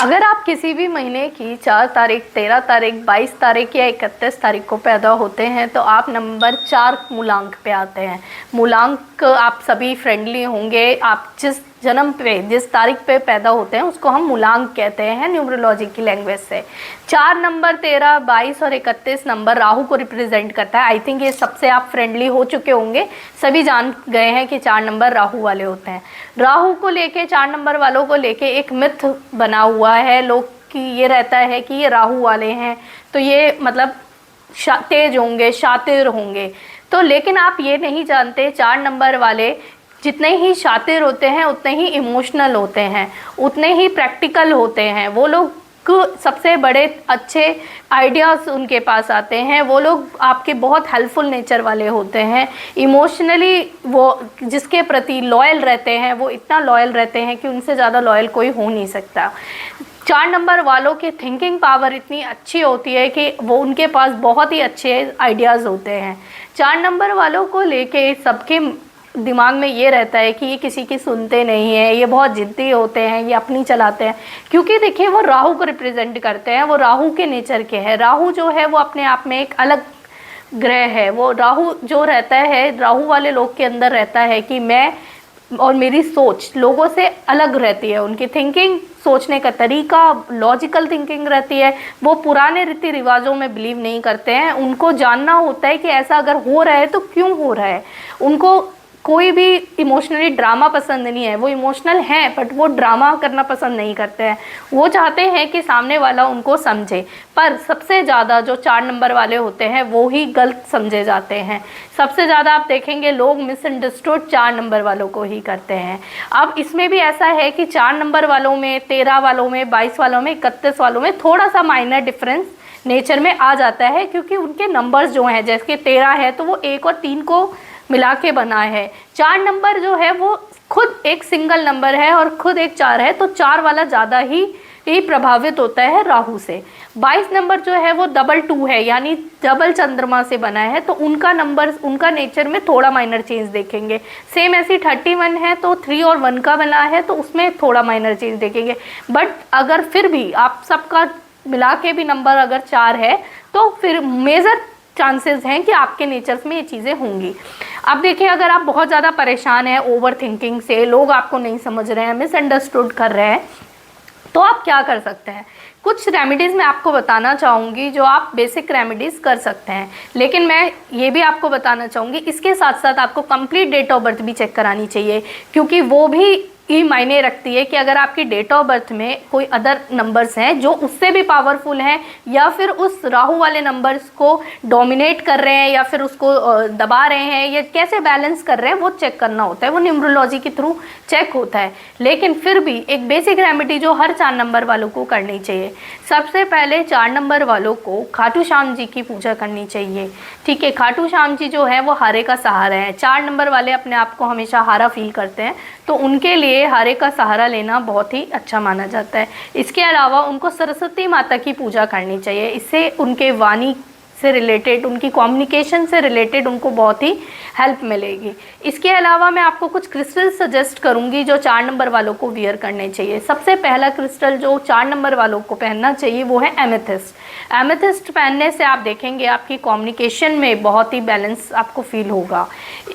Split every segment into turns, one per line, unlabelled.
अगर आप किसी भी महीने की 4 तारीख, 13 तारीख, 22 तारीख या 31 तारीख को पैदा होते हैं तो आप नंबर 4 मूलांक पे आते हैं। मूलांक आप सभी फ्रेंडली होंगे। आप जिस जन्म पे, जिस तारीख पे पैदा होते हैं उसको हम मूलांक कहते हैं न्यूमरोलॉजी की लैंग्वेज से। 4 नंबर, 13, 22 और 31 नंबर राहु को रिप्रेजेंट करता है। आई थिंक ये सबसे आप फ्रेंडली हो चुके होंगे, सभी जान गए हैं कि 4 नंबर राहु वाले होते हैं। राहु को लेके, 4 नंबर वालों को लेके एक मिथ बना हुआ है लोग की, ये रहता है कि ये राहु वाले हैं तो ये मतलब तेज होंगे, शातिर होंगे। तो लेकिन आप ये नहीं जानते 4 नंबर वाले जितने ही शातिर होते हैं उतने ही इमोशनल होते हैं, उतने ही प्रैक्टिकल होते हैं। वो लोग सबसे बड़े अच्छे आइडियाज़ उनके पास आते हैं। वो लोग आपके बहुत हेल्पफुल नेचर वाले होते हैं। इमोशनली वो जिसके प्रति लॉयल रहते हैं वो इतना लॉयल रहते हैं कि उनसे ज़्यादा लॉयल कोई हो नहीं सकता। 4 नंबर वालों की थिंकिंग पावर इतनी अच्छी होती है कि वो उनके पास बहुत ही अच्छे आइडियाज़ होते हैं। 4 नंबर वालों को लेके सबके दिमाग में ये रहता है कि ये किसी की सुनते नहीं हैं, ये बहुत ज़िद्दी होते हैं, ये अपनी चलाते हैं। क्योंकि देखिए वो राहु को रिप्रेजेंट करते हैं, वो राहु के नेचर के हैं। राहु जो है वो अपने आप में एक अलग ग्रह है। वो राहु जो रहता है, राहु वाले लोग के अंदर रहता है कि मैं और मेरी सोच लोगों से अलग रहती है। उनकी थिंकिंग, सोचने का तरीका लॉजिकल थिंकिंग रहती है। वो पुराने रीति रिवाजों में बिलीव नहीं करते हैं। उनको जानना होता है कि ऐसा अगर हो रहा है तो क्यों हो रहा है। उनको कोई भी इमोशनली ड्रामा पसंद नहीं है। वो इमोशनल हैं बट वो ड्रामा करना पसंद नहीं करते हैं। वो चाहते हैं कि सामने वाला उनको समझे। पर सबसे ज़्यादा जो 4 नंबर वाले होते हैं वो ही गलत समझे जाते हैं। सबसे ज़्यादा आप देखेंगे लोग मिसअंडरस्टूड 4 नंबर वालों को ही करते हैं। अब इसमें भी ऐसा है कि 4 नंबर वालों में, 13 वालों में, 22 वालों में, 31 वालों में थोड़ा सा माइनर डिफरेंस नेचर में आ जाता है। क्योंकि उनके नंबर्स जो हैं, जैसे 13 है तो वो 1 और 3 को मिला के बना है। 4 नंबर जो है वो खुद एक सिंगल नंबर है और खुद एक 4 है, तो 4 वाला ज़्यादा ही प्रभावित होता है राहु से। 22 नंबर जो है वो डबल 2 है, यानी डबल चंद्रमा से बना है, तो उनका नंबर, उनका नेचर में थोड़ा माइनर चेंज देखेंगे। सेम ऐसी 31 है तो 3 और 1 का बना है तो उसमें थोड़ा माइनर चेंज देखेंगे। बट अगर फिर भी आप सबका मिला के भी नंबर अगर 4 है तो फिर मेजर चांसेस हैं कि आपके नेचर्स में ये चीज़ें होंगी। अब देखिए, अगर आप बहुत ज़्यादा परेशान हैं ओवर थिंकिंग से, लोग आपको नहीं समझ रहे हैं, मिसअंडरस्टूड कर रहे हैं, तो आप क्या कर सकते हैं। कुछ रेमेडीज़ मैं आपको बताना चाहूँगी जो आप बेसिक रेमेडीज़ कर सकते हैं। लेकिन मैं ये भी आपको बताना चाहूँगी, इसके साथ साथ आपको कंप्लीट डेट ऑफ बर्थ भी चेक करानी चाहिए, क्योंकि वो भी ये मायने रखती है कि अगर आपकी डेट ऑफ बर्थ में कोई अदर नंबर्स हैं जो उससे भी पावरफुल हैं, या फिर उस राहु वाले नंबर्स को डोमिनेट कर रहे हैं, या फिर उसको दबा रहे हैं, या कैसे बैलेंस कर रहे हैं, वो चेक करना होता है। वो न्यूमरोलॉजी के थ्रू चेक होता है। लेकिन फिर भी एक बेसिक रेमेडी जो हर 4 नंबर वालों को करनी चाहिए, सबसे पहले 4 नंबर वालों को खाटू श्याम जी की पूजा करनी चाहिए। ठीक है, खाटू श्याम जी जो है वो हारे का सहारा है। 4 नंबर वाले अपने आप को हमेशा हारा फील करते हैं, तो उनके लिए हारे का सहारा लेना बहुत ही अच्छा माना जाता है। इसके अलावा उनको सरस्वती माता की पूजा करनी चाहिए। इससे उनके वाणी से रिलेटेड, उनकी कम्युनिकेशन से रिलेटेड उनको बहुत ही हेल्प मिलेगी। इसके अलावा मैं आपको कुछ क्रिस्टल सजेस्ट करूंगी जो 4 नंबर वालों को वियर करने चाहिए। सबसे पहला क्रिस्टल जो 4 नंबर वालों को पहनना चाहिए वो है एमेथिस्ट। एमेथिस्ट पहनने से आप देखेंगे आपकी कम्युनिकेशन में बहुत ही बैलेंस आपको फील होगा।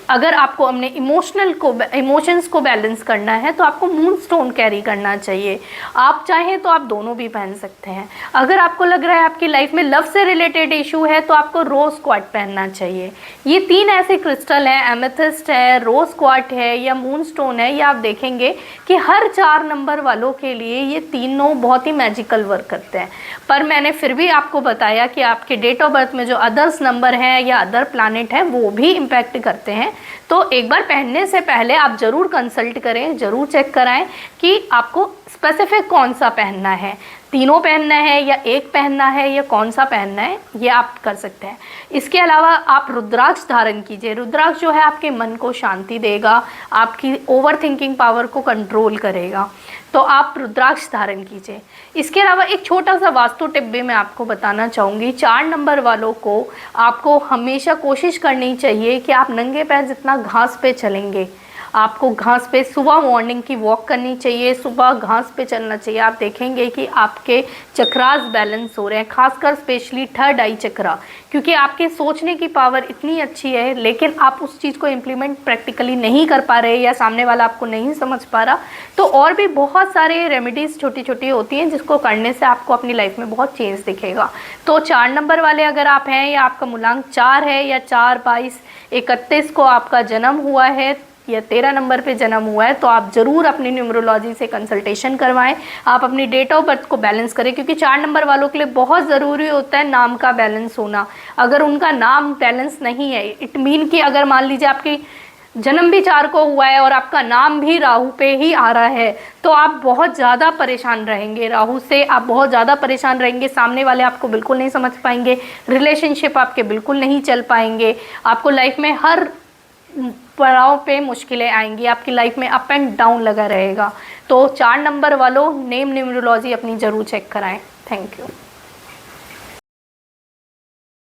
अगर आपको अपने इमोशंस को बैलेंस करना है तो आपको मून स्टोन कैरी करना चाहिए। आप चाहें तो आप दोनों भी पहन सकते हैं। अगर आपको लग रहा है आपकी लाइफ में लव से रिलेटेड इशू है तो आपको रोज़ क्वार्ट्ज पहनना चाहिए। ये 3 ऐसे क्रिस्टल हैं, एमेथिस्ट है, रोज़ क्वार्ट्ज है या मून स्टोन है। ये आप देखेंगे कि हर 4 नंबर वालों के लिए ये तीनों बहुत ही मैजिकल वर्क करते हैं। पर मैंने फिर भी आपको बताया कि आपके डेट ऑफ बर्थ में जो अदर्स नंबर हैं या अदर प्लैनेट हैं वो भी इम्पैक्ट करते हैं। तो एक बार पहनने से पहले आप ज़रूर कंसल्ट करें, ज़रूर चेक कराएं कि आपको स्पेसिफिक कौन सा पहनना है, तीनों पहनना है या एक पहनना है या कौन सा पहनना है, ये आप कर सकते हैं। इसके अलावा आप रुद्राक्ष धारण कीजिए। रुद्राक्ष जो है आपके मन को शांति देगा, आपकी ओवर थिंकिंग पावर को कंट्रोल करेगा, तो आप रुद्राक्ष धारण कीजिए। इसके अलावा एक छोटा सा वास्तु टिप भी मैं आपको बताना चाहूँगी। 4 नंबर वालों को आपको हमेशा कोशिश करनी चाहिए कि आप नंगे पैर जितना घास पे चलेंगे आपको घास पे सुबह मॉर्निंग की वॉक करनी चाहिए, सुबह घास पे चलना चाहिए। आप देखेंगे कि आपके चक्रास बैलेंस हो रहे हैं, खासकर स्पेशली थर्ड आई चक्रा, क्योंकि आपके सोचने की पावर इतनी अच्छी है लेकिन आप उस चीज़ को इम्प्लीमेंट प्रैक्टिकली नहीं कर पा रहे या सामने वाला आपको नहीं समझ पा रहा। तो और भी बहुत सारे रेमेडीज़ छोटी छोटी होती हैं जिसको करने से आपको अपनी लाइफ में बहुत चेंज दिखेगा। तो 4 नंबर वाले अगर आप हैं या आपका मूलांक 4 है या 4, 22, 31 को आपका जन्म हुआ है या 13 नंबर पे जन्म हुआ है, तो आप ज़रूर अपनी न्यूमरोलॉजी से कंसल्टेशन करवाएं। आप अपनी डेट ऑफ बर्थ को बैलेंस करें, क्योंकि 4 नंबर वालों के लिए बहुत ज़रूरी होता है नाम का बैलेंस होना। अगर उनका नाम बैलेंस नहीं है, इट मीन कि अगर मान लीजिए आपकी जन्म भी 4 को हुआ है और आपका नाम भी राहु पे ही आ रहा है, तो आप बहुत ज़्यादा परेशान रहेंगे। राहु से आप बहुत ज़्यादा परेशान रहेंगे, सामने वाले आपको बिल्कुल नहीं समझ पाएंगे, रिलेशनशिप आपके बिल्कुल नहीं चल पाएंगे, आपको लाइफ में हर पड़ाव पे मुश्किलें आएंगी, आपकी लाइफ में अप एंड डाउन लगा रहेगा। तो 4 नंबर वालों नेम न्यूमरोलॉजी अपनी ज़रूर चेक कराएं। Thank you.